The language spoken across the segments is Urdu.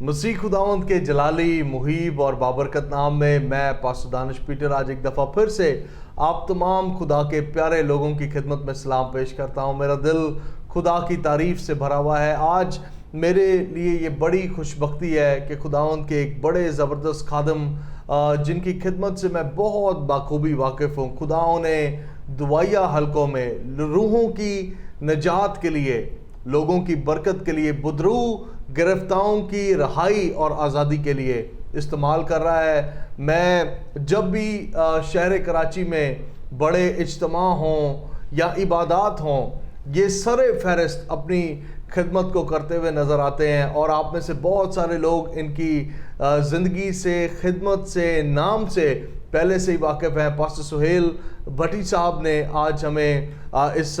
مسیح خداوند کے جلالی محیب اور بابرکت نام میں پاسٹر دانش پیٹر آج ایک دفعہ پھر سے آپ تمام خدا کے پیارے لوگوں کی خدمت میں سلام پیش کرتا ہوں۔ میرا دل خدا کی تعریف سے بھرا ہوا ہے۔ آج میرے لیے یہ بڑی خوش بختی ہے کہ خداوند کے ایک بڑے زبردست خادم جن کی خدمت سے میں بہت بخوبی واقف ہوں، خداوند نے دعائیہ حلقوں میں روحوں کی نجات کے لیے، لوگوں کی برکت کے لیے، بدرو گرفتاروں کی رہائی اور آزادی کے لیے استعمال کر رہا ہے۔ میں جب بھی شہر کراچی میں بڑے اجتماع ہوں یا عبادات ہوں، یہ سر فہرست اپنی خدمت کو کرتے ہوئے نظر آتے ہیں، اور آپ میں سے بہت سارے لوگ ان کی زندگی سے، خدمت سے، نام سے پہلے سے ہی واقف ہیں۔ پاسٹر سہیل بھٹی صاحب نے آج ہمیں اس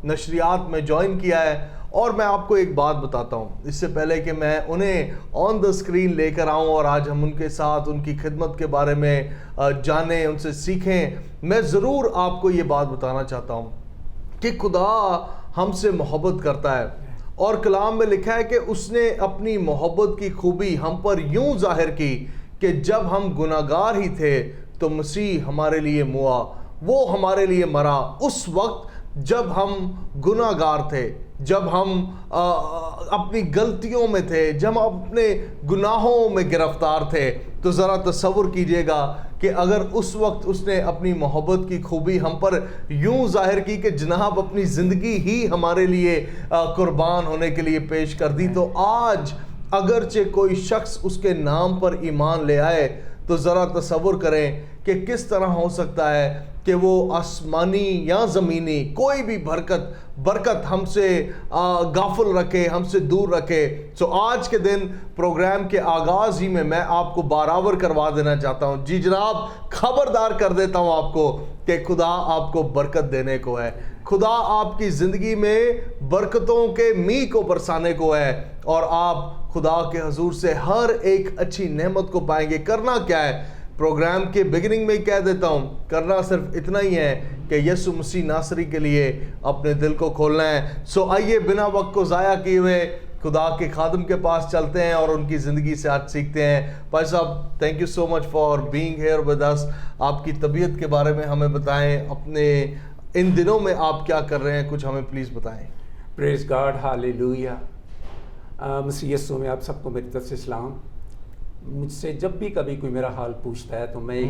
نشریات میں جوائن کیا ہے، اور میں آپ کو ایک بات بتاتا ہوں اس سے پہلے کہ میں انہیں آن دا اسکرین لے کر آؤں اور آج ہم ان کے ساتھ ان کی خدمت کے بارے میں جانیں، ان سے سیکھیں، میں ضرور آپ کو یہ بات بتانا چاہتا ہوں کہ خدا ہم سے محبت کرتا ہے، اور کلام میں لکھا ہے کہ اس نے اپنی محبت کی خوبی ہم پر یوں ظاہر کی کہ جب ہم گناہگار ہی تھے تو مسیح ہمارے لیے موا، وہ ہمارے لیے مرا اس وقت جب ہم گناہگار تھے، جب ہم اپنی غلطیوں میں تھے، جب ہم اپنے گناہوں میں گرفتار تھے۔ تو ذرا تصور کیجئے گا کہ اگر اس وقت اس نے اپنی محبت کی خوبی ہم پر یوں ظاہر کی کہ جناب اپنی زندگی ہی ہمارے لیے قربان ہونے کے لیے پیش کر دی، تو آج اگرچہ کوئی شخص اس کے نام پر ایمان لے آئے تو ذرا تصور کریں کہ کس طرح ہو سکتا ہے کہ وہ آسمانی یا زمینی کوئی بھی برکت ہم سے غافل رکھے، ہم سے دور رکھے۔ سو آج کے دن پروگرام کے آغاز ہی میں آپ کو برابر کروا دینا چاہتا ہوں، جی جناب، خبردار کر دیتا ہوں آپ کو کہ خدا آپ کو برکت دینے کو ہے، خدا آپ کی زندگی میں برکتوں کے میہ کو برسانے کو ہے، اور آپ خدا کے حضور سے ہر ایک اچھی نعمت کو پائیں گے۔ کرنا کیا ہے؟ پروگرام کے بگننگ میں کہہ دیتا ہوں، کرنا صرف اتنا ہی ہے کہ یسوع مسیح ناصری کے لیے اپنے دل کو کھولنا ہے۔ سو آئیے بنا وقت کو ضائع کیے ہوئے خدا کے خادم کے پاس چلتے ہیں اور ان کی زندگی سے آج سیکھتے ہیں۔ بھائی صاحب، thank you so much for being here with us. آپ کی طبیعت کے بارے میں ہمیں بتائیں، اپنے ان دنوں میں آپ کیا کر رہے ہیں، کچھ ہمیں پلیز بتائیں۔ پریز گاڈ، ہالےلویا۔ مسیح یسوع میں آپ سب کو میری طرف سے سلام۔ مجھ سے جب بھی کبھی کوئی میرا حال پوچھتا ہے تو میں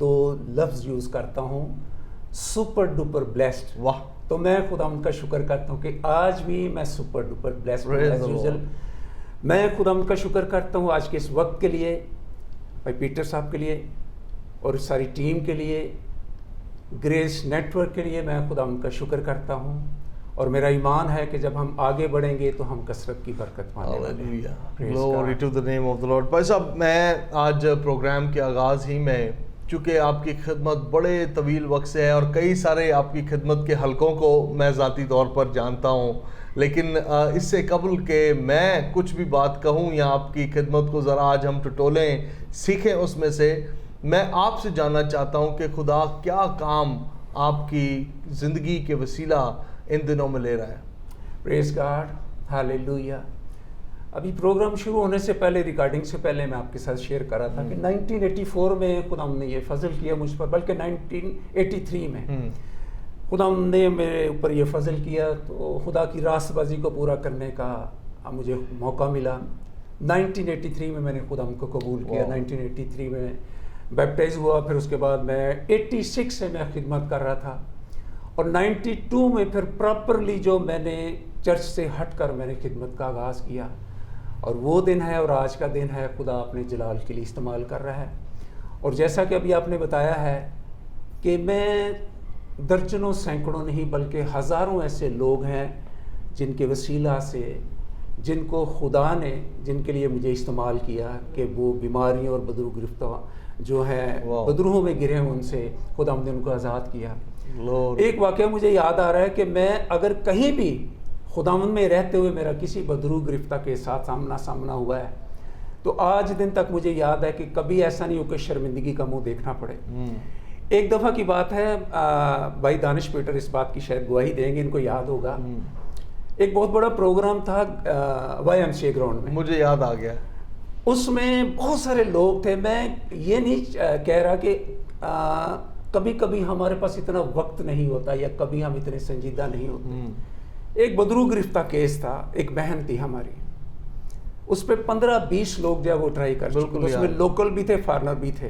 دو لفظ یوز کرتا ہوں، سپر ڈوپر بلیسڈ۔ واہ! تو میں خدا ان کا شکر کرتا ہوں کہ آج بھی میں سپر ڈوپر بلیسڈ ہوں ایز یوزل۔ میں خدا ان کا شکر کرتا ہوں آج کے اس وقت کے لیے، بھائی پیٹر صاحب کے لیے اور ساری ٹیم کے لیے، گریس نیٹ ورک کے لیے میں خدا ان کا شکر کرتا ہوں، اور میرا ایمان ہے کہ جب ہم آگے بڑھیں گے تو ہم کثرت کی برکت پانے والے ہیں۔ Glory to the name of the Lord. بھائی صاحب، میں آج پروگرام کے آغاز ہی میں، چونکہ آپ کی خدمت بڑے طویل وقت سے ہے اور کئی سارے آپ کی خدمت کے حلقوں کو میں ذاتی طور پر جانتا ہوں، لیکن اس سے قبل کہ میں کچھ بھی بات کہوں یا آپ کی خدمت کو ذرا آج ہم ٹٹولیں، سیکھیں اس میں سے، میں آپ سے جاننا چاہتا ہوں کہ خدا کیا کام آپ کی زندگی کے وسیلہ ان دنوں میں لے رہا ہے۔ پریز گاڈ، ہالےلویا۔ ابھی پروگرام شروع ہونے سے پہلے، ریکارڈنگ سے پہلے میں آپ کے ساتھ شیئر کر رہا تھا کہ 1984 میں خدا نے یہ فضل کیا مجھ پر، بلکہ 1983 میں خدا نے میرے اوپر یہ فضل کیا، تو خدا کی راست بازی کو پورا کرنے کا مجھے موقع ملا۔ 1983 میں نے خدا کو قبول کیا، 1983 میں بیپٹائز ہوا، پھر اس کے بعد میں 86 سے میں خدمت کر رہا تھا، اور 92 میں پھر پراپرلی جو میں نے چرچ سے ہٹ کر میں نے خدمت کا آغاز کیا، اور وہ دن ہے اور آج کا دن ہے خدا اپنے جلال کے لیے استعمال کر رہا ہے۔ اور جیسا کہ ابھی آپ نے بتایا ہے کہ میں درجنوں سینکڑوں نہیں بلکہ ہزاروں ایسے لوگ ہیں جن کے وسیلہ سے، جن کو خدا نے، جن کے لیے مجھے استعمال کیا کہ وہ بیماریوں اور بدرو گرفتار جو ہیں، بدروہوں میں گرے ہیں، ان سے خدا نے ان کو آزاد کیا۔ ایک واقعہ مجھے یاد آ رہا ہے کہ میں اگر کہیں بھی خداوند میں رہتے ہوئے میرا کسی بدرو گرفتہ کے ساتھ سامنا ہوا ہے، تو آج دن تک مجھے یاد ہے کہ کبھی ایسا نہیں ہو کہ شرمندگی کا منہ دیکھنا پڑے۔ ایک دفعہ کی بات ہے، بھائی دانش پیٹر اس بات کی شاید گواہی دیں گے، ان کو یاد ہوگا، ایک بہت بڑا پروگرام تھا YMCA گراؤنڈ میں، مجھے یاد آ گیا، اس میں بہت سارے لوگ تھے. میں یہ نہیں کہہ رہا کہ کبھی کبھی ہمارے پاس اتنا وقت نہیں ہوتا یا کبھی ہم اتنے سنجیدہ نہیں ہوتے. ایک بدرو گرفتہ کیس تھا, ایک بہن تھی ہماری, اس پہ 15-20 لوگ جو ہے وہ ٹرائی کر چکے, اس میں لوکل بھی تھے, فارنر بھی تھے.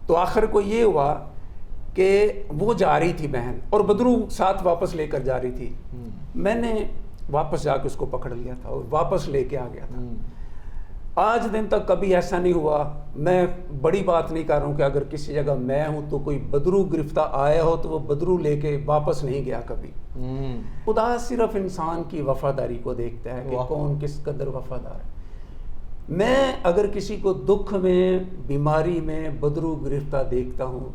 تو آخر کو یہ ہوا کہ وہ جا رہی تھی بہن, اور بدرو ساتھ واپس لے کر جا رہی تھی. میں نے واپس جا کے اس کو پکڑ لیا تھا اور واپس لے کے آ گیا تھا. آج دن تک کبھی ایسا نہیں ہوا. میں بڑی بات نہیں کر رہا ہوں کہ اگر کسی جگہ میں ہوں تو کوئی بدرو گرفتہ آیا ہو تو وہ بدرو لے کے واپس نہیں گیا کبھی. خدا صرف انسان کی وفاداری کو دیکھتا ہے کہ کون کس قدر وفادار ہے. میں اگر کسی کو دکھ میں, بیماری میں بدرو گرفتہ دیکھتا ہوں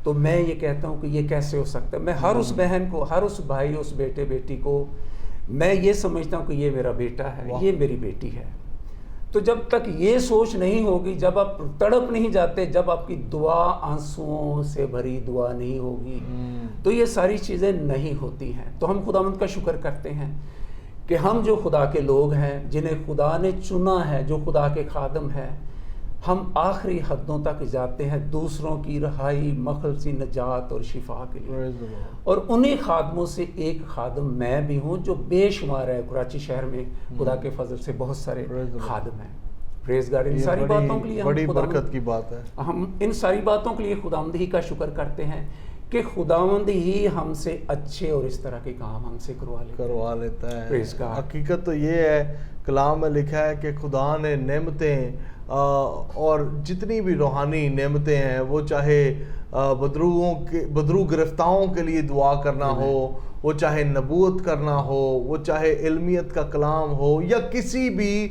تو میں یہ کہتا ہوں کہ یہ کیسے ہو سکتا ہے. میں ہر اس بہن کو, ہر اس بھائی, اس بیٹے بیٹی کو میں یہ سمجھتا ہوں کہ یہ میرا بیٹا ہے, یہ میری بیٹی ہے. تو جب تک یہ سوچ نہیں ہوگی, جب آپ تڑپ نہیں جاتے, جب آپ کی دعا آنسوؤں سے بھری دعا نہیں ہوگی, تو یہ ساری چیزیں نہیں ہوتی ہیں. تو ہم خداوند کا شکر کرتے ہیں کہ ہم جو خدا کے لوگ ہیں, جنہیں خدا نے چنا ہے, جو خدا کے خادم ہیں, ہم آخری حدوں تک جاتے ہیں دوسروں کی رہائی, مخلصی, نجات اور شفا کے لیے. اور انہی خادموں سے ایک خادم میں بھی ہوں جو بے شمار ہے. کراچی شہر میں خدا کے فضل سے بہت سارے خادم ہیں. پریز گاڈ. ان ساری باتوں کے لیے بڑی برکت کی بات ہے. ہم ان ساری باتوں کے لیے خداوند ہی کا شکر کرتے ہیں کہ خداوند ہی ہم سے اچھے اور اس طرح کے کام ہم سے کروا لیتا ہے. حقیقت تو یہ ہے, کلام میں لکھا ہے کہ خدا نے نعمتیں اور جتنی بھی روحانی نعمتیں ہیں, وہ چاہے بدرو گرفتاؤں کے لیے دعا کرنا ہو, وہ چاہے نبوت کرنا ہو, وہ چاہے علمیت کا کلام ہو, یا کسی بھی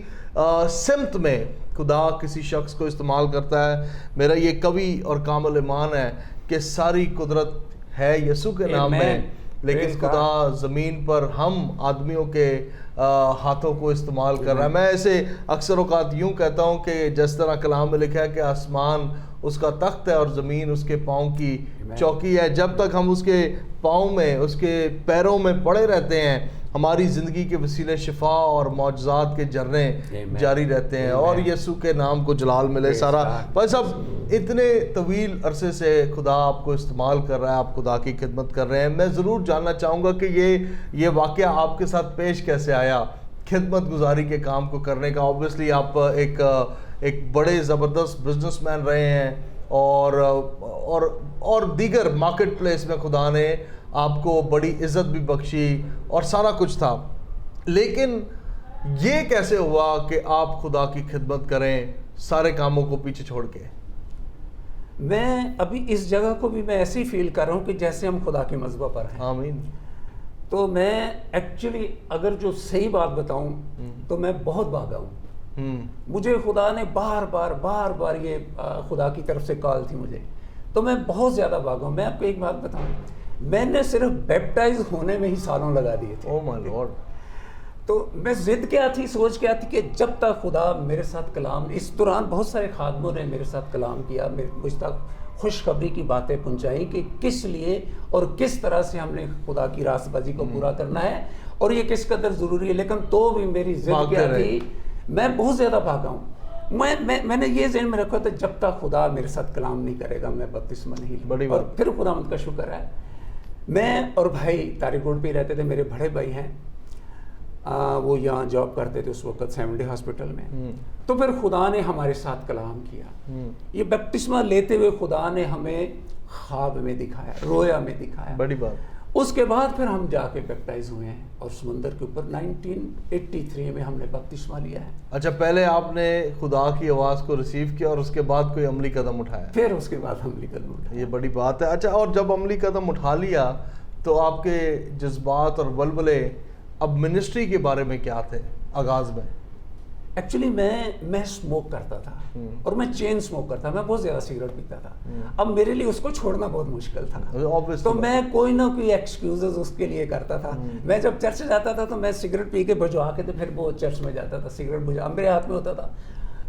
سمت میں خدا کسی شخص کو استعمال کرتا ہے. میرا یہ قوی اور کامل ایمان ہے کہ ساری قدرت ہے یسوع کے نام میں, لیکن خدا زمین پر ہم آدمیوں کے ہاتھوں کو استعمال کر رہا ہے. میں ایسے اکثر اوقات یوں کہتا ہوں کہ جس طرح کلام میں لکھا ہے کہ آسمان اس کا تخت ہے اور زمین اس کے پاؤں کی چوکی ہے. جب تک ہم اس کے پاؤں میں, اس کے پیروں میں پڑے رہتے ہیں, ہماری زندگی کے وسیلے شفا اور معجزات کے جھرنے جاری رہتے ہیں, اور یسوع کے نام کو جلال ملے. سارا بھائی صاحب, اتنے طویل عرصے سے خدا آپ کو استعمال کر رہا ہے, آپ خدا کی خدمت کر رہے ہیں. میں ضرور جاننا چاہوں گا کہ یہ واقعہ آپ کے ساتھ پیش کیسے آیا خدمت گزاری کے کام کو کرنے کا. اوبویسلی آپ ایک بڑے زبردست بزنس مین رہے ہیں, اور دیگر مارکیٹ پلیس میں خدا نے آپ کو بڑی عزت بھی بخشی اور سارا کچھ تھا, لیکن یہ کیسے ہوا کہ آپ خدا کی خدمت کریں سارے کاموں کو پیچھے چھوڑ کے؟ میں ابھی اس جگہ کو بھی میں ایسے ہی فیل کر رہا ہوں کہ جیسے ہم خدا کے مذبح پر ہیں. آمین. تو میں ایکچولی اگر جو صحیح بات بتاؤں تو میں بہت بھاگا ہوں. مجھے خدا نے بار بار یہ خدا کی طرف سے کال تھی مجھے, تو میں بہت زیادہ بھاگا ہوں. میں آپ کو ایک بات بتاؤں, میں نے صرف بیپٹائز ہونے میں ہی سالوں لگا دیے تھے. او مائی لارڈ. تو میں ضد کیا تھی, سوچ کیا تھی کہ جب تک خدا میرے ساتھ کلام, اس دوران بہت سارے خادموں نے میرے ساتھ کلام کیا, مجھ تک خوشخبری کی باتیں پہنچائیں کہ کس لیے اور کس طرح سے ہم نے خدا کی راست بازی کو پورا کرنا ہے اور یہ کس قدر ضروری ہے, لیکن تو بھی میری ضد کیا تھی, میں بہت زیادہ بھاگا ہوں. میں نے یہ ذہن میں رکھا تھا جب تک خدا میرے ساتھ کلام نہیں کرے گا میں بپتسمہ نہیں لوں. اور پھر خداوند کا شکر ہے, میں اور بھائی طارق روڈ پہ ہی رہتے تھے, میرے بڑے بھائی ہیں, وہ یہاں جاب کرتے تھے اس وقت سیونڈے ہاسپٹل میں. تو پھر خدا نے ہمارے ساتھ کلام کیا. یہ بپتسمہ لیتے ہوئے خدا نے ہمیں خواب میں دکھایا, رویا میں دکھایا. بڑی بات. اس کے بعد پھر ہم جا کے بیپٹائز ہوئے ہیں اور سمندر کے اوپر 1983 میں ہم نے بپتسمہ لیا ہے. اچھا, پہلے آپ نے خدا کی آواز کو ریسیو کیا اور اس کے بعد کوئی عملی قدم اٹھایا؟ پھر اس کے بعد عملی قدم اٹھایا. یہ بڑی بات ہے. اچھا, اور جب عملی قدم اٹھا لیا تو آپ کے جذبات اور ولولے اب منسٹری کے بارے میں کیا تھے آغاز میں؟ ایکچولی میں اسموک کرتا تھا اور میں چین اسموک کرتا تھا, میں بہت زیادہ سگریٹ پیتا تھا. اب میرے لیے اس کو چھوڑنا بہت مشکل تھا, تو میں کوئی نہ کوئی ایکسکیوزز اس کے لیے کرتا تھا. میں جب چرچ جاتا تھا تو میں سگریٹ پی کے بجوا کے تو پھر وہ چرچ میں جاتا تھا, سگریٹ بجھا میرے ہاتھ میں ہوتا تھا,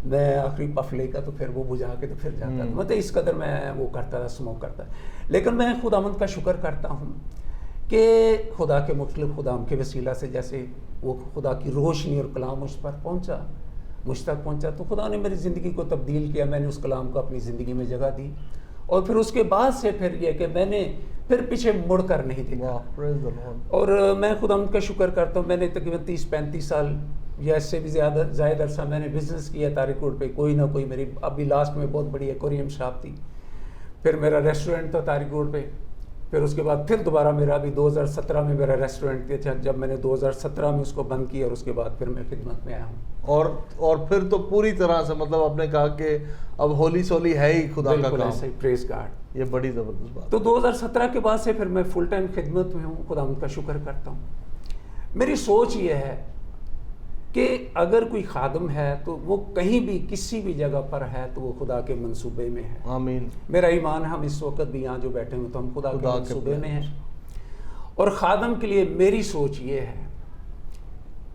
میں آخری پف لے کر تو پھر وہ بجھا کے تو پھر جاتا تھا. مطلب اس قدر میں وہ کرتا تھا, اسموک کرتا. لیکن میں خداوند کا شکر کرتا ہوں کہ خدا کے مختلف خدام کے وسیلہ سے جیسے وہ خدا کی روشنی اور کلام اس پر پہنچا, مجھ تک پہنچا تو خدا نے میری زندگی کو تبدیل کیا. میں نے اس کلام کو اپنی زندگی میں جگہ دی, اور پھر اس کے بعد سے پھر یہ کہ میں نے پھر پیچھے مڑ کر نہیں دیکھا. اور میں خدا کا شکر کرتا ہوں, میں نے تقریباً 30-35 سال یا اس سے بھی زائد عرصہ میں نے بزنس کیا تاریخ روڈ پہ. کوئی نہ کوئی میری ابھی لاسٹ میں بہت بڑی ایکویریم شاپ تھی, پھر میرا ریسٹورنٹ تھا تاریخ روڈ پہ, پھر اس کے بعد پھر دوبارہ میرا ابھی 2017 میں میرا ریسٹورنٹ تھا, جب میں نے 2017 میں اس کو بند کیا, اور اس کے بعد پھر میں خدمت میں آیا ہوں. اور پھر تو پوری طرح سے مطلب آپ نے کہا کہ اب ہولی سولی ہے ہی خدا کا کام. پریز گاڈ, یہ بڑی زبردست بات. تو 2017 کے بعد سے پھر میں فل ٹائم خدمت میں ہوں. خدا ان کا شکر کرتا ہوں. میری سوچ یہ ہے کہ اگر کوئی خادم ہے تو وہ کہیں بھی کسی بھی جگہ پر ہے تو وہ خدا کے منصوبے میں ہے. آمین. میرا ایمان ہے ہم اس وقت بھی یہاں جو بیٹھے ہوئے تو ہم خدا کے منصوبے میں ہیں. اور خادم کے لیے میری سوچ یہ ہے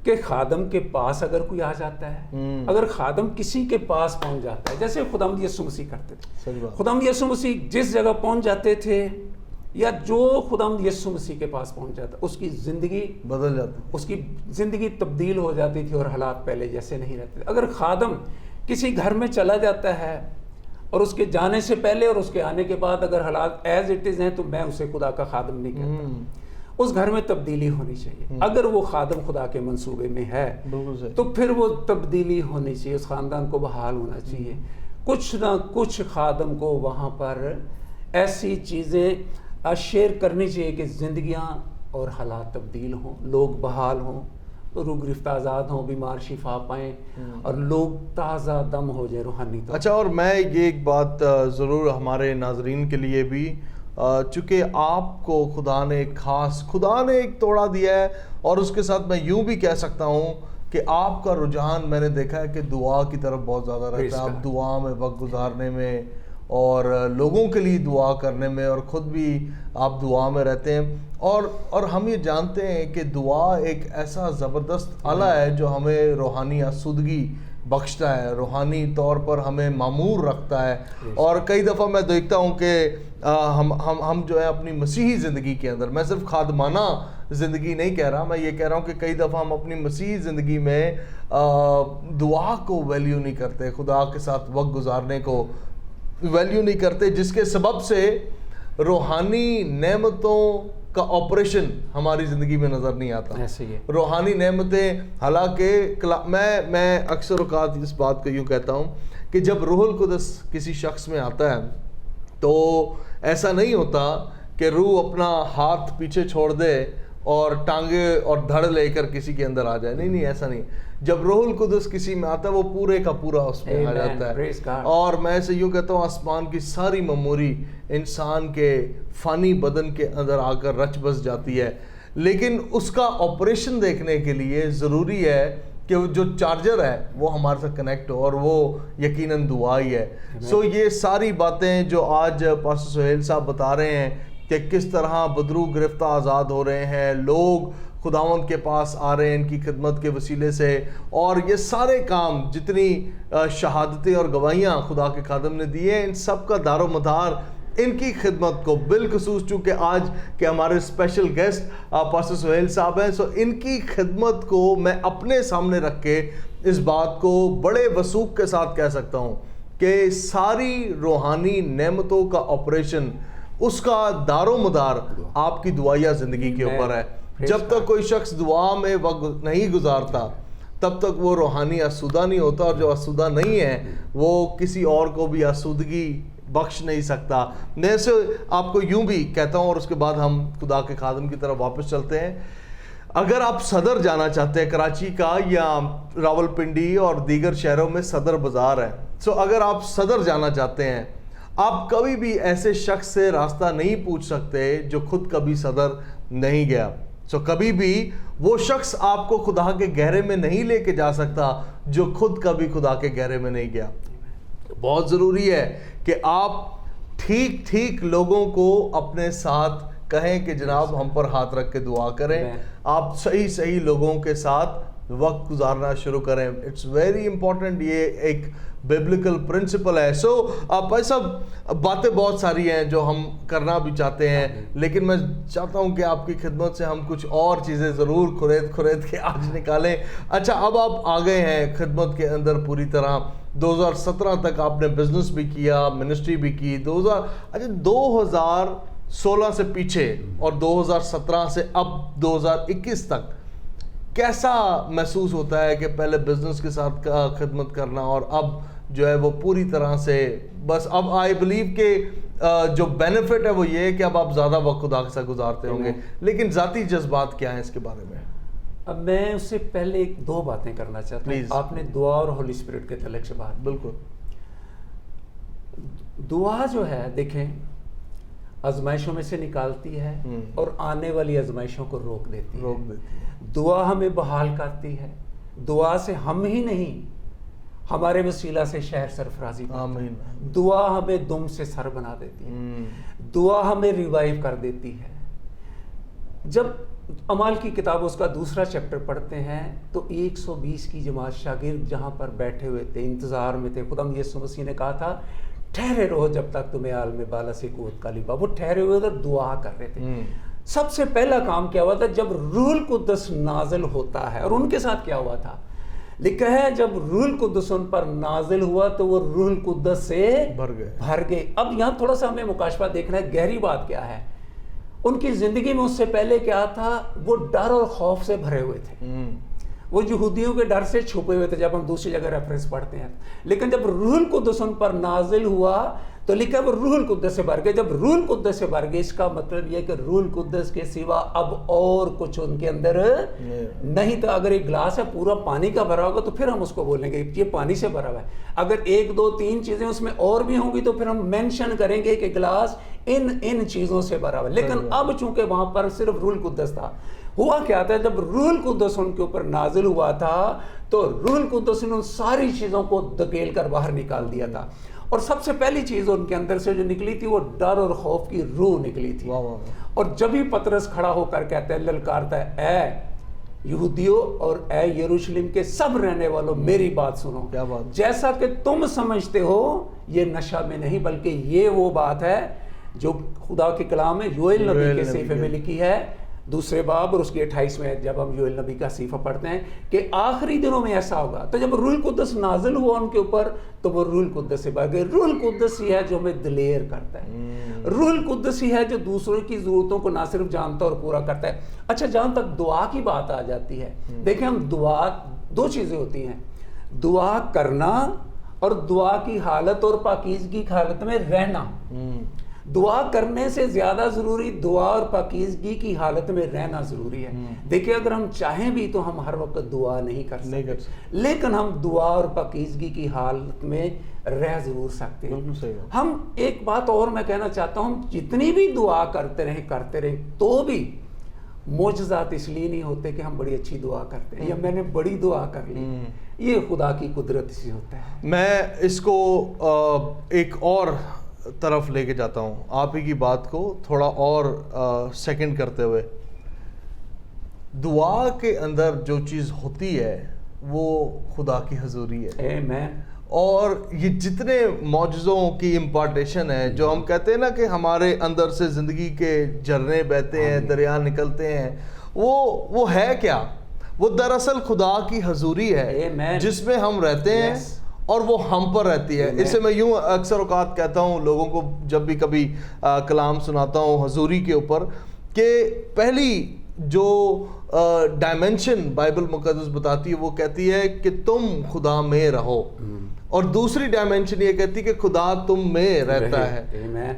کہ خادم کے پاس اگر کوئی آ جاتا ہے, اگر خادم کسی کے پاس پہنچ جاتا ہے, جیسے خداوند یسوع مسیح کرتے تھے. خداوند یسوع مسیح جس جگہ پہنچ جاتے تھے, یا جو خداوند یسوع مسیح کے پاس پہنچ جاتا, اس کی زندگی بدل جاتی, اس کی زندگی تبدیل ہو جاتی تھی, اور حالات پہلے جیسے نہیں رہتے تھے. اگر خادم کسی گھر میں چلا جاتا ہے اور اس کے جانے سے پہلے اور اس کے آنے کے بعد اگر حالات ایز اٹ از ہیں, تو میں اسے خدا کا خادم نہیں کہتا. اس گھر میں تبدیلی ہونی چاہیے. اگر وہ خادم خدا کے منصوبے میں ہے تو پھر وہ تبدیلی ہونی چاہیے, اس خاندان کو بحال ہونا چاہیے. کچھ نہ کچھ خادم کو وہاں پر ایسی چیزیں شیئر کرنی چاہیے کہ زندگیاں اور حالات تبدیل ہوں, لوگ بحال ہوں, روح گرفتہ آزاد ہوں, بیمار شفا پائیں, اور لوگ تازہ دم ہو جائے روحانی. اچھا, اور میں یہ ایک بات ضرور ہمارے ناظرین کے لیے بھی, چونکہ آپ کو خدا نے ایک توڑا دیا ہے, اور اس کے ساتھ میں یوں بھی کہہ سکتا ہوں کہ آپ کا رجحان میں نے دیکھا ہے کہ دعا کی طرف بہت زیادہ رہتا ہے. آپ دعا میں وقت گزارنے میں اور لوگوں کے لیے دعا کرنے میں, اور خود بھی آپ دعا میں رہتے ہیں. اور ہم یہ جانتے ہیں کہ دعا ایک ایسا زبردست آلہ ہے جو ہمیں روحانی آسودگی بخشتا ہے, روحانی طور پر ہمیں معمور رکھتا ہے. اور کئی دفعہ میں دیکھتا ہوں کہ ہم جو ہے اپنی مسیحی زندگی کے اندر, میں صرف خادمانہ زندگی نہیں کہہ رہا, میں یہ کہہ رہا ہوں کہ کئی دفعہ ہم اپنی مسیحی زندگی میں دعا کو ویلیو نہیں کرتے, خدا کے ساتھ وقت گزارنے کو ویلیو نہیں کرتے, جس کے سبب سے روحانی نعمتوں کا آپریشن ہماری زندگی میں نظر نہیں آتا. روحانی نعمتیں, حالانکہ میں اکثر اوقات اس بات کو یوں کہتا ہوں کہ جب روح القدس کسی شخص میں آتا ہے تو ایسا نہیں ہوتا کہ روح اپنا ہاتھ پیچھے چھوڑ دے اور ٹانگے اور دھڑ لے کر کسی کے اندر آ جائے. نہیں, ایسا نہیں. جب روح القدس کسی میں آتا ہے وہ پورے کا پورا اس میں آ جاتا ہے. اور میں اسے یوں کہتا ہوں, آسمان کی ساری میموری انسان کے فانی بدن کے اندر آ کر رچ بس جاتی ہے. لیکن اس کا آپریشن دیکھنے کے لیے ضروری ہے کہ جو چارجر ہے وہ ہمارے ساتھ کنیکٹ ہو, اور وہ یقیناً دعا ہی ہے. سو یہ ساری باتیں جو آج پاسٹر سہیل صاحب بتا رہے ہیں کہ کس طرح بدرو گرفتہ آزاد ہو رہے ہیں, لوگ خداوند کے پاس آ رہے ہیں ان کی خدمت کے وسیلے سے, اور یہ سارے کام جتنی شہادتیں اور گواہیاں خدا کے خادم نے دی ہیں, ان سب کا دار و مدار ان کی خدمت کو, بالخصوص چونکہ آج کے ہمارے اسپیشل گیسٹ پاسٹر سہیل صاحب ہیں, سو ان کی خدمت کو میں اپنے سامنے رکھ کے اس بات کو بڑے وثوق کے ساتھ کہہ سکتا ہوں کہ ساری روحانی نعمتوں کا آپریشن, اس کا دار و مدار آپ کی دعائیہ زندگی کے اوپر ہے. جب تک کوئی شخص دعا میں وقت نہیں گزارتا تب تک وہ روحانی آسودہ نہیں ہوتا, اور جو آسودہ نہیں ہے وہ کسی اور کو بھی آسودگی بخش نہیں سکتا. میں سے آپ کو یوں بھی کہتا ہوں, اور اس کے بعد ہم خدا کے خادم کی طرف واپس چلتے ہیں. اگر آپ صدر جانا چاہتے ہیں کراچی کا, یا راول پنڈی اور دیگر شہروں میں صدر بازار ہے, سو اگر آپ صدر جانا چاہتے ہیں, آپ کبھی بھی ایسے شخص سے راستہ نہیں پوچھ سکتے جو خود کبھی صدر نہیں گیا. سو کبھی بھی وہ شخص آپ کو خدا کے گہرے میں نہیں لے کے جا سکتا جو خود کبھی خدا کے گہرے میں نہیں گیا. بہت ضروری ہے کہ آپ ٹھیک لوگوں کو اپنے ساتھ کہیں کہ جناب ہم پر ہاتھ رکھ کے دعا کریں, آپ صحیح لوگوں کے ساتھ وقت گزارنا شروع کریں. اٹس ویری امپورٹنٹ, یہ ایک بیبلیکل پرنسپل ہے. سو بھائی صاحب, باتیں بہت ساری ہیں جو ہم کرنا بھی چاہتے ہیں, لیکن میں چاہتا ہوں کہ آپ کی خدمت سے ہم کچھ اور چیزیں ضرور کھرید کے آج نکالیں. اچھا, اب آپ آ گئے ہیں خدمت کے اندر پوری طرح. 2017 تک آپ نے بزنس بھی کیا, منسٹری بھی کی. 2016 سے پیچھے اور 2017 سے اب 2021 تک کیسا محسوس ہوتا ہے کہ پہلے بزنس کے ساتھ خدمت کرنا اور اب جو ہے وہ پوری طرح سے بس, اب آئی بلیو کہ جو بینیفٹ ہے وہ یہ ہے کہ اب آپ زیادہ وقت خدا کے ساتھ گزارتے ہوں گے, لیکن ذاتی جذبات کیا ہیں اس کے بارے میں؟ اب میں اس سے پہلے 2 باتیں کرنا چاہتا ہوں. آپ نے دعا اور ہولی اسپرٹ کے تعلق سے بات. بالکل. دعا جو ہے دیکھیں آزمائشوں میں سے نکالتی ہے اور آنے والی آزمائشوں کو روک دیتی ہے. دعا ہمیں بحال کرتی ہے. دعا سے ہم ہی نہیں, ہمارے وسیلہ سے شہر سرفرازی. دعا ہمیں دم سے سر بنا دیتی ہے. دعا ہمیں ریوائیو کر دیتی ہے. جب اعمال کی کتاب اس کا 2 چیپٹر پڑھتے ہیں تو 120 کی جماعت شاگرد جہاں پر بیٹھے ہوئے تھے, انتظار میں تھے. خدا یسوع مسیح نے کہا تھا ٹھہرے رہو جب تک تمہیں عالم بالا سے قوت کا لبا. وہ ٹھہرے ہوئے تھے, دعا کر رہے تھے. سب سے پہلا کام کیا ہوا تھا جب روح القدس نازل ہوتا ہے, اور ان کے ساتھ کیا ہوا تھا لکھا ہے جب روح القدس ان پر نازل ہوا تو وہ روح القدس سے بھر گئے. اب یہاں تھوڑا سا ہمیں مکاشفہ دیکھنا ہے, گہری بات کیا ہے. ان کی زندگی میں اس سے پہلے کیا تھا, وہ ڈر اور خوف سے بھرے ہوئے تھے. وہ یہودیوں کے ڈر سے چھپے ہوئے تھے, جب ہم دوسری جگہ ریفرنس پڑھتے ہیں. لیکن جب روح القدس ان پر نازل ہوا تو لکھا ہے وہ روح القدس سے بھر گئے. جب روح القدس سے بھر گئے اس کا مطلب یہ کہ روح القدس کے سوا اب اور کچھ ان کے اندر نہیں تھا. اگر ایک گلاس ہے پورا پانی کا بھرا ہوگا تو پھر ہم اس کو بولیں گے یہ پانی سے بھرا ہوا ہے. اگر 1 2 3 چیزیں اس میں اور بھی ہوں گی تو پھر ہم مینشن کریں گے کہ گلاس ان چیزوں سے بھرا ہوا ہے. لیکن اب چونکہ وہاں پر صرف روح القدس تھا, ہوا کیا تھا جب روح القدس ان کے اوپر نازل ہوا تھا تو روح القدس نے ان ساری چیزوں کو دھکیل کر باہر نکال دیا تھا. اور سب سے پہلی چیز ان کے اندر سے جو نکلی تھی وہ ڈر اور خوف کی روح نکلی تھی. اور جب ہی پطرس کھڑا ہو کر کہتا ہے, للکارتا ہے, اے یہودیوں اور اے یروشلم کے سب رہنے والوں میری بات سنو. جیسا کہ تم سمجھتے ہو یہ نشہ میں نہیں بلکہ یہ وہ بات ہے جو خدا کے کلام میں یوئیل نبی کے صحیفے میں لکھی ہے 2 باب اور اس کی 28 میں جب ہم یوئیل نبی کا صحیفہ پڑھتے ہیں کہ آخری دنوں میں ایسا ہوگا. تو جب روح القدس نازل ہوا ان کے اوپر تو وہ روح القدس سے بھر گئے. روح القدس ہی ہے جو ہمیں دلیر کرتا ہے. روح القدس ہی ہے جو دوسروں کی ضرورتوں کو نہ صرف جانتا اور پورا کرتا ہے. اچھا, جہاں تک دعا کی بات آ جاتی ہے, دیکھیں ہم دعا 2 چیزیں ہوتی ہیں, دعا کرنا اور دعا کی حالت اور پاکیزگی کی حالت میں رہنا. دعا کرنے سے زیادہ ضروری دعا اور پاکیزگی کی حالت میں رہنا ضروری ہے. دیکھیں اگر ہم چاہیں بھی تو ہم ہر وقت دعا نہیں کر سکتے, لیکن ہم دعا اور پاکیزگی کی حالت میں رہ ضرور سکتے ہیں. ہم ایک بات اور میں کہنا چاہتا ہوں, ہم جتنی بھی دعا کرتے رہیں تو بھی معجزات اس لیے نہیں ہوتے کہ ہم بڑی اچھی دعا کرتے ہیں یا میں نے بڑی دعا کر لی. یہ خدا کی قدرت سے ہوتا ہے. میں اس کو ایک اور طرف لے کے جاتا ہوں, آپ ہی کی بات کو تھوڑا اور سیکنڈ کرتے ہوئے. دعا کے اندر جو چیز ہوتی ہے وہ خدا کی حضوری ہے. آمین. اور یہ جتنے معجزوں کی امپارٹیشن ہے, جو ہم کہتے ہیں نا کہ ہمارے اندر سے زندگی کے جھرنے بہتے ہیں, دریا نکلتے ہیں, وہ ہے کیا؟ وہ دراصل خدا کی حضوری ہے جس میں ہم رہتے ہیں اور وہ ہم پر رہتی ہے. اسے میں یوں اکثر اوقات کہتا ہوں لوگوں کو جب بھی کبھی کلام سناتا ہوں حضوری کے اوپر, کہ پہلی جو ڈائمنشن بائبل مقدس بتاتی ہے وہ کہتی ہے کہ تم خدا میں رہو, اور دوسری ڈائمنشن یہ کہتی ہے کہ خدا تم میں رہتا ہے.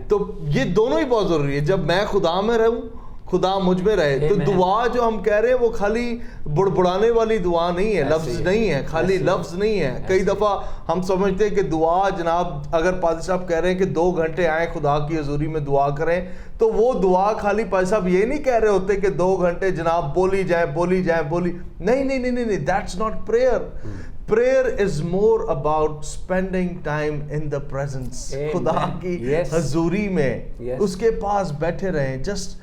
تو یہ دونوں ہی بہت ضروری ہے. جب میں خدا میں رہوں, خدا مجھ میں رہے. تو دعا جو ہم کہہ رہے ہیں وہ خالی بڑبڑانے والی دعا نہیں ہے, لفظ نہیں ہے, خالی لفظ نہیں ہے. کئی دفعہ ہم سمجھتے ہیں کہ دعا جناب اگر پادری صاحب کہہ رہے ہیں کہ 2 گھنٹے آئیں خدا کی حضوری میں دعا کریں, تو وہ دعا خالی پادری صاحب یہ نہیں کہہ رہے ہوتے کہ 2 گھنٹے جناب بولی جائیں. نہیں, that's not prayer. Prayer is more about spending time in the presence. خدا کی حضوری میں اس کے پاس بیٹھے رہیں, جسٹ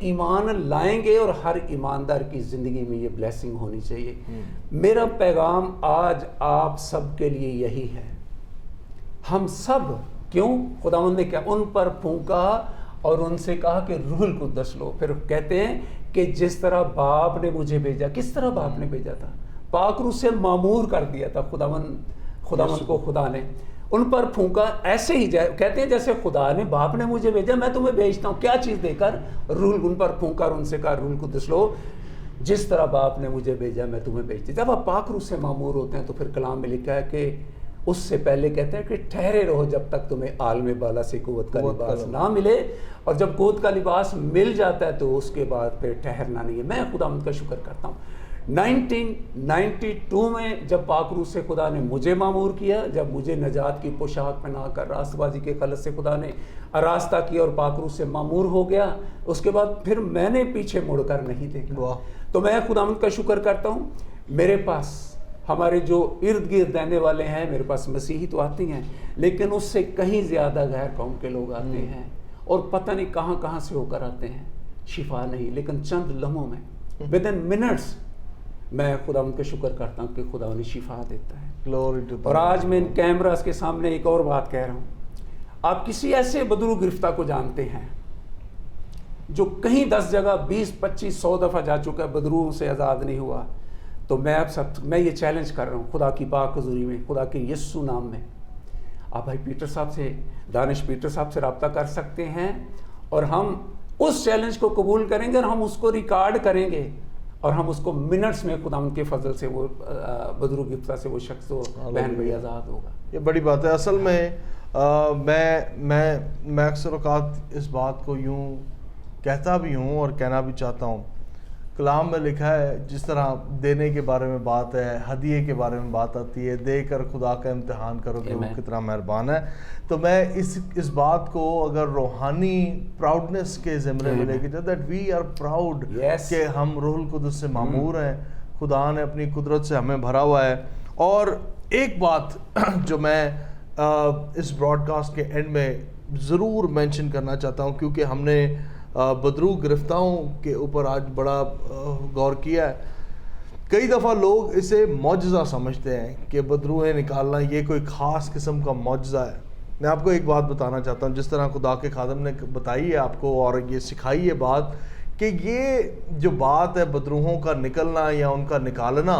ایمان لائیں گے، اور ہر ایماندار کی زندگی میں یہ بلیسنگ ہونی چاہیے۔ میرا پیغام آج آپ سب کے لیے یہی ہے، ہم سب، کیوں خداوند نے کیا ان پر پھونکا اور ان سے کہا کہ روح القدس لو، پھر کہتے ہیں کہ جس طرح باپ نے مجھے بھیجا۔ کس طرح باپ نے بھیجا تھا؟ پاک روح سے معمور کر دیا تھا خداوند کو خدا نے، ان پر پھونکا، ایسے ہی کہتے ہیں جیسے خدا نے باپ نے مجھے بھیجا میں تمہیں بھیجتا ہوں، کیا چیز دے کر؟ روح، ان پر پھونکا اور ان سے کہا روح القدس لو، جس طرح باپ نے مجھے بھیجا میں تمہیں بھیجتی۔ جب آپ پاک روح سے معمور ہوتے ہیں تو پھر کلام میں لکھا ہے کہ اس سے پہلے کہتے ہیں کہ ٹھہرے رہو جب تک تمہیں عالم بالا سے قوت کا لباس نہ ملے، اور جب قوت کا لباس مل جاتا ہے تو اس کے بعد پھر ٹھہرنا نہیں ہے۔ میں خداوند کا شکر کرتا ہوں 1992 میں جب پاک روح سے خدا نے مجھے معمور کیا، جب مجھے نجات کی پوشاک پہنا کر راست بازی کے خلط سے خدا نے آراستہ کیا اور پاک روح سے معمور ہو گیا، اس کے بعد پھر میں نے پیچھے مڑ کر نہیں دیکھا۔ تو میں خداوند کا شکر کرتا ہوں، میرے پاس ہمارے جو ارد گرد رہنے والے ہیں، میرے پاس مسیحی تو آتی ہیں لیکن اس سے کہیں زیادہ غیر قوم کے لوگ آتے ہیں، اور پتہ نہیں کہاں کہاں سے ہو کر آتے ہیں، شفا نہیں، لیکن چند لمحوں میں within minutes میں خداوند کا شکر کرتا ہوں کہ خدا انہیں شفا دیتا ہے۔ اور آج میں ان کیمراز کے سامنے ایک اور بات کہہ رہا ہوں، آپ کسی ایسے بدرو گرفتہ کو جانتے ہیں جو کہیں 10 جگہ 20 25 100 دفعہ جا چکا ہے، بدروؤں سے آزاد نہیں ہوا، تو میں یہ چیلنج کر رہا ہوں خدا کی پاک حضوری میں، خدا کے یسوع نام میں، آپ بھائی پیٹر صاحب سے، دانش پیٹر صاحب سے رابطہ کر سکتے ہیں، اور ہم اس چیلنج کو قبول کریں گے اور ہم اس کو ریکارڈ کریں گے، اور ہم اس کو منٹس میں خدا ان کے فضل سے وہ بدرو گرفتہ سے وہ شخص بہن بھائی آزاد ہوگا۔ یہ بڑی بات ہے۔ اصل میں میں اکثر اوقات اس بات کو یوں کہتا بھی ہوں اور کہنا بھی چاہتا ہوں، کلام میں لکھا ہے جس طرح دینے کے بارے میں بات ہے، ہدیے کے بارے میں بات آتی ہے، دے کر خدا کا امتحان کرو کہ وہ کتنا مہربان ہے۔ تو میں اس بات کو اگر روحانی پراؤڈنس کے زمرے میں لے کے جاتا، دیٹ وی آر پراؤڈ کہ ہم روح القدس سے معمور ہیں، خدا نے اپنی قدرت سے ہمیں بھرا ہوا ہے۔ اور ایک بات جو میں اس براڈ کاسٹ کے اینڈ میں ضرور مینشن کرنا چاہتا ہوں، کیونکہ ہم نے بدرو گرفتاؤں کے اوپر آج بڑا غور کیا ہے۔ کئی دفعہ لوگ اسے معجزہ سمجھتے ہیں کہ بدروہیں نکالنا یہ کوئی خاص قسم کا معجزہ ہے۔ میں آپ کو ایک بات بتانا چاہتا ہوں، جس طرح خدا کے خادم نے بتائی ہے آپ کو اور یہ سکھائی ہے بات، کہ یہ جو بات ہے بدروہوں کا نکلنا یا ان کا نکالنا،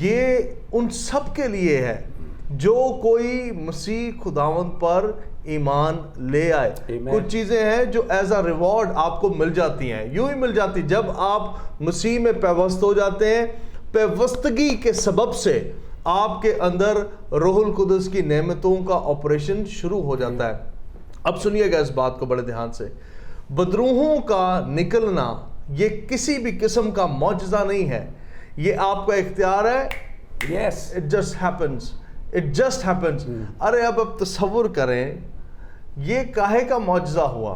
یہ ان سب کے لیے ہے جو کوئی مسیح خداوند پر ایمان لے آئے۔ کچھ چیزیں ہیں جو ایز اے ریوارڈ آپ کو مل جاتی ہیں، یوں ہی مل جاتی جب آپ مسیح میں پیوست ہو جاتے ہیں، پیوستگی کے سبب سے آپ کے اندر روح القدس کی نعمتوں کا آپریشن شروع ہو جاتا ہے۔ اب سنیے گا اس بات کو بڑے دھیان سے، بدروہوں کا نکلنا یہ کسی بھی قسم کا معجزہ نہیں ہے، یہ آپ کا اختیار ہے۔ Yes. It just happens. It just happens. ارے اب تصور کریں یہ کاہے کا معجزہ ہوا،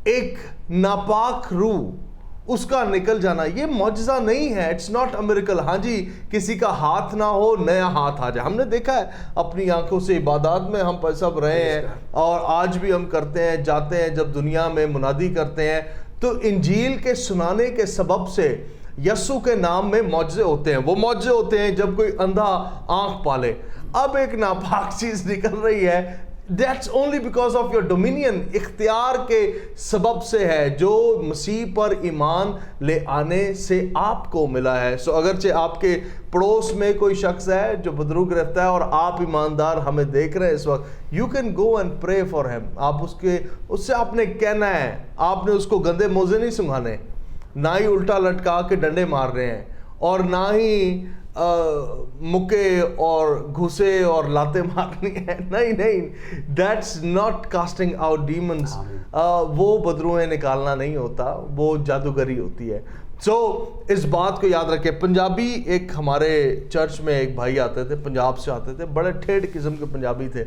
ایک ناپاک روح اس کا نکل جانا، یہ معجزہ نہیں ہے، اٹس ناٹ اے میریکل۔ ہاں جی، کسی کا ہاتھ نہ ہو نیا ہاتھ آ جائے، ہم نے دیکھا ہے اپنی آنکھوں سے، عبادات میں ہم سب رہے ہیں اور آج بھی ہم کرتے ہیں، جاتے ہیں جب دنیا میں منادی کرتے ہیں تو انجیل کے سنانے کے سبب سے یسوع کے نام میں معجزے ہوتے ہیں۔ وہ معجزے ہوتے ہیں جب کوئی اندھا آنکھ پالے۔ اب ایک ناپاک چیز نکل رہی ہے، that's only because of your dominion، اختیار کے سبب سے ہے، جو مسیح پر ایمان لے آنے سے آپ کو ملا ہے۔ سو اگرچہ آپ کے پڑوس میں کوئی شخص ہے جو بدرو گرفتہ ہے اور آپ ایماندار ہمیں دیکھ رہے ہیں اس وقت، you can go and pray for him۔ آپ اس سے آپ نے کہنا ہے، آپ نے اس کو گندے موزے نہیں سنگھانے، نہ ہی الٹا لٹکا کے ڈنڈے مار رہے ہیں، اور نہ ہی مکے اور گھسے اور لاتے مارنی ہے، نہیں، that's not casting out demons۔ وہ بدروہیں نکالنا نہیں ہوتا، وہ جادوگری ہوتی ہے۔ سو اس بات کو یاد رکھیں۔ پنجابی ایک ہمارے چرچ میں ایک بھائی آتے تھے، پنجاب سے آتے تھے، بڑے ٹھیڑ قسم کے پنجابی تھے۔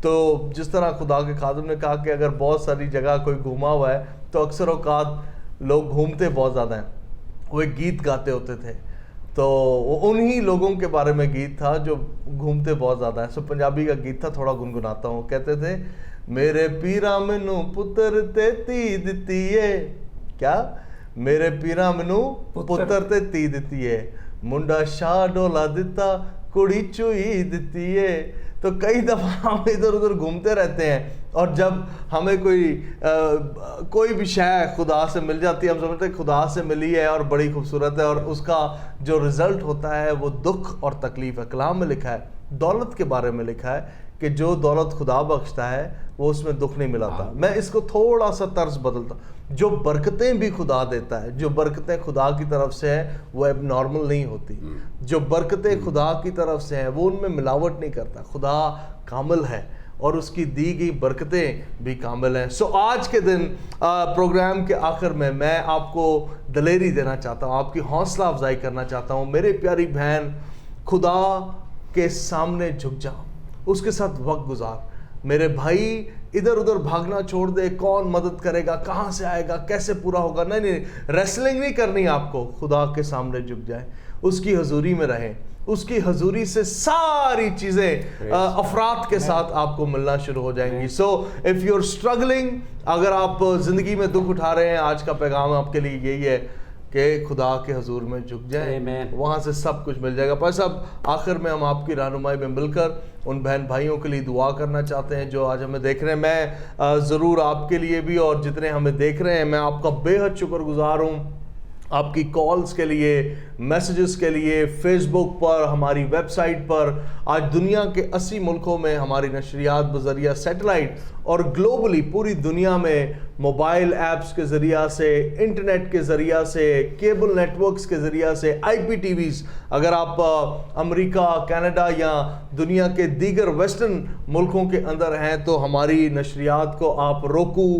تو جس طرح خدا کے خادم نے کہا کہ اگر بہت ساری جگہ کوئی گھوما ہوا ہے تو اکثر اوقات لوگ گھومتے بہت زیادہ ہیں، وہ ایک گیت گاتے ہوتے تھے، تو انہی لوگوں کے بارے میں گیت تھا جو گھومتے بہت زیادہ ہے. سو پنجابی کا گیت تھا, تھوڑا گنگناتا ہوں. کہتے تھے میرے پیرا مینوں پتر تے تی دتی ہے, کیا میرے پیرا مینوں پتر تے تی دتی ہے, منڈا شاہ ڈولا دتا کڑی چوئی دتی ہے. تو کئی دفعہ ہم ادھر ادھر گھومتے رہتے ہیں, اور جب ہمیں کوئی بھی شے خدا سے مل جاتی ہے, ہم سمجھتے ہیں خدا سے ملی ہے اور بڑی خوبصورت ہے, اور اس کا جو رزلٹ ہوتا ہے وہ دکھ اور تکلیف ہے. کلام میں لکھا ہے, دولت کے بارے میں لکھا ہے کہ جو دولت خدا بخشتا ہے وہ اس میں دکھ نہیں ملاتا. میں اس کو تھوڑا سا طرز بدلتا ہوں. جو برکتیں بھی خدا دیتا ہے, جو برکتیں خدا کی طرف سے ہیں وہ اب نارمل نہیں ہوتی. جو برکتیں خدا کی طرف سے ہیں وہ ان میں ملاوٹ نہیں کرتا. خدا کامل ہے اور اس کی دی گئی برکتیں بھی کامل ہیں. سو آج کے دن پروگرام کے آخر میں آپ کو دلیری دینا چاہتا ہوں, آپ کی حوصلہ افزائی کرنا چاہتا ہوں. میری پیاری بہن, خدا کے سامنے جھک جا, اس کے ساتھ وقت گزار. میرے بھائی, ادھر ادھر بھاگنا چھوڑ دے. کون مدد کرے گا, کہاں سے آئے گا, کیسے پورا ہوگا, نہیں, ریسلنگ نہیں کرنی آپ کو. خدا کے سامنے جھک جائیں, اس کی حضوری میں رہیں. اس کی حضوری سے ساری چیزیں افراد کے ساتھ آپ کو ملنا شروع ہو جائیں گی. So if you are struggling, اگر آپ زندگی میں دکھ اٹھا رہے ہیں, آج کا پیغام آپ کے لیے یہی ہے کہ خدا کے حضور میں جھک جائیں, وہاں سے سب کچھ مل جائے گا. پر صاحب, آخر میں ہم آپ کی رہنمائی میں مل کر ان بہن بھائیوں کے لیے دعا کرنا چاہتے ہیں جو آج ہمیں دیکھ رہے ہیں. میں ضرور آپ کے لیے بھی اور جتنے ہمیں دیکھ رہے ہیں, میں آپ کا بے حد شکر گزار ہوں آپ کی کالز کے لیے, میسیجز کے لیے, فیس بک پر, ہماری ویب سائٹ پر. آج دنیا کے 80 ملکوں میں ہماری نشریات بذریعہ سیٹلائٹ اور گلوبلی پوری دنیا میں موبائل ایپس کے ذریعہ سے, انٹرنیٹ کے ذریعہ سے, کیبل نیٹ ورکس کے ذریعہ سے, آئی پی ٹی ویز, اگر آپ امریکہ, کینیڈا یا دنیا کے دیگر ویسٹرن ملکوں کے اندر ہیں تو ہماری نشریات کو آپ روکو,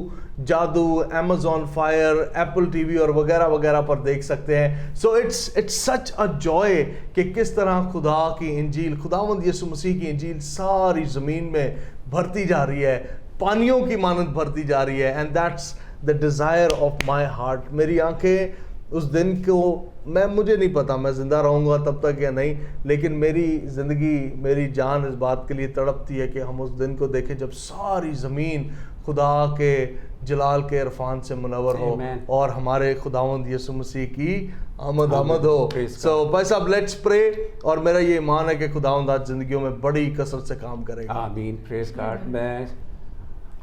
جادو, Amazon fire, apple T V اور وغیرہ وغیرہ پر دیکھ سکتے ہیں. So it's such a joy کہ کس طرح خدا کی انجیل, خداوند یسوع مسیح کی انجیل ساری زمین میں بھرتی جا رہی ہے, پانیوں کی مانند بھرتی جا رہی ہے. And that's the desire of my heart. میری آنکھیں اس دن کو, مجھے نہیں پتا میں زندہ رہوں گا تب تک یا نہیں, لیکن میری زندگی, میری جان اس بات کے لیے تڑپتی ہے کہ ہم اس دن کو دیکھیں جب ساری زمین خدا کے جلال کے عرفان سے منور ہو اور ہمارے خداوند یسوع مسیح کی آمد ہو. سو بھائی صاحب, لیٹس پرے. اور میرا یہ ایمان ہے کہ خداوند آج زندگیوں میں بڑی کثرت سے کام کرے گا. آمین. پریز گاڈ. میں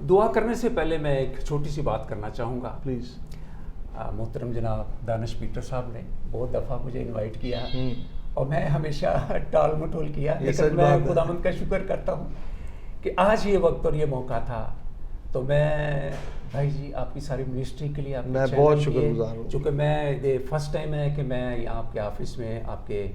دعا کرنے سے پہلے میں ایک چھوٹی سی بات کرنا چاہوں گا. پلیز. محترم جناب دانش پیٹر صاحب نے بہت دفعہ مجھے انوائٹ کیا اور میں ہمیشہ ٹال مٹول کیا, لیکن میں خداوند کا شکر کرتا ہوں کہ آج یہ وقت اور یہ موقع تھا. تو میں بھائی جی آپ کی ساری منسٹری کے لیے آپ میں بہت شکر گزار ہوں, چونکہ میں فرسٹ ٹائم ہے کہ میں یہاں آپ کے آفس میں, آپ کے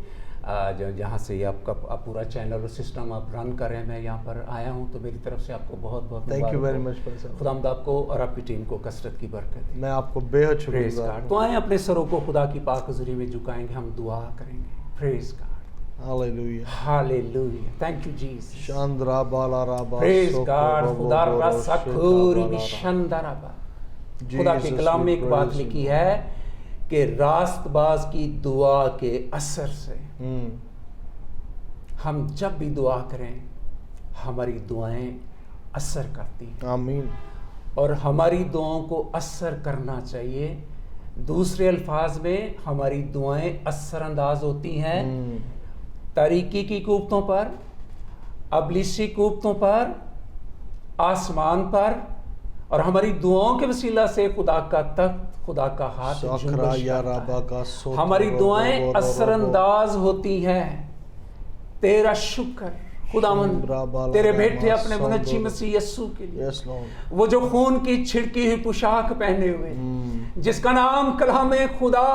جہاں سے آپ کا پورا چینل اور سسٹم آپ رن کر رہے ہیں, میں یہاں پر آیا ہوں. تو میری طرف سے آپ کو بہت بہت تھینک یو ویری مچ. خداوند آپ کو اور آپ کی ٹیم کو کثرت کی برکت. میں آپ کو بے حد شکر گزار ہوں. تو آئیں اپنے سروں کو خدا کی پاک حضوری میں جھکائیں گے, ہم دعا کریں گے. پریز God. Hallelujah. Hallelujah. Thank you Jesus. Chandra bala raba. Praise God. خدا را سکوری بشندرابا. خدا کے کلام میں ایک بات لکھی ہے کہ راست باز کی دعا کے اثر سے ہم جب بھی دعا کریں ہماری دعائیں اثر کرتی ہیں. آمین. اور ہماری دعاؤں کو اثر کرنا چاہیے. دوسرے الفاظ میں ہماری دعائیں اثر انداز ہوتی ہیں تاریکی کی قوتوں پر, ابلیسی قوتوں پر, آسمان پر, اور ہماری دعاؤں کے وسیلہ سے خدا کا تخت, خدا کا ہاتھ جنبش کرتا ہے. ہماری دعائیں اثر انداز ہوتی ہیں. تیرا شکر خداوند تیرے بیٹے اپنے منجی مسیح یسوع کے لیے, وہ جو خون کی چھڑکی ہوئی پوشاک پہنے ہوئے, جس کا نام کلام خدا,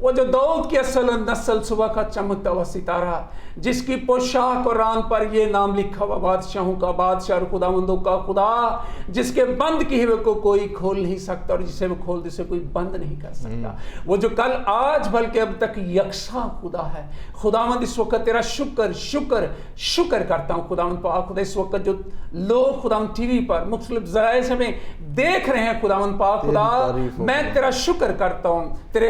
وہ جو داؤد کی اصل نسل صبح کا چمکتا ہوا ستارہ, جس کی پوشاک اور ران پر یہ نام لکھا ہوا بادشاہوں کا بادشاہ اور خداوندوں کا خدا, جس کے بند کیے ہوئے کو کوئی کھول نہیں سکتا اور جسے وہ کھول دے سے کوئی بند نہیں کر سکتا. وہ جو کل آج بلکہ اب تک یکساں خدا ہے. خداوند اس وقت تیرا شکر شکر شکر کرتا ہوں خداوند پاک. خدا اس وقت جو لوگ خداوند ٹی وی پر مختلف ذرائع سے ہمیں دیکھ رہے ہیں خداوند پاک خدا, میں تیرا شکر کرتا ہوں. تیرے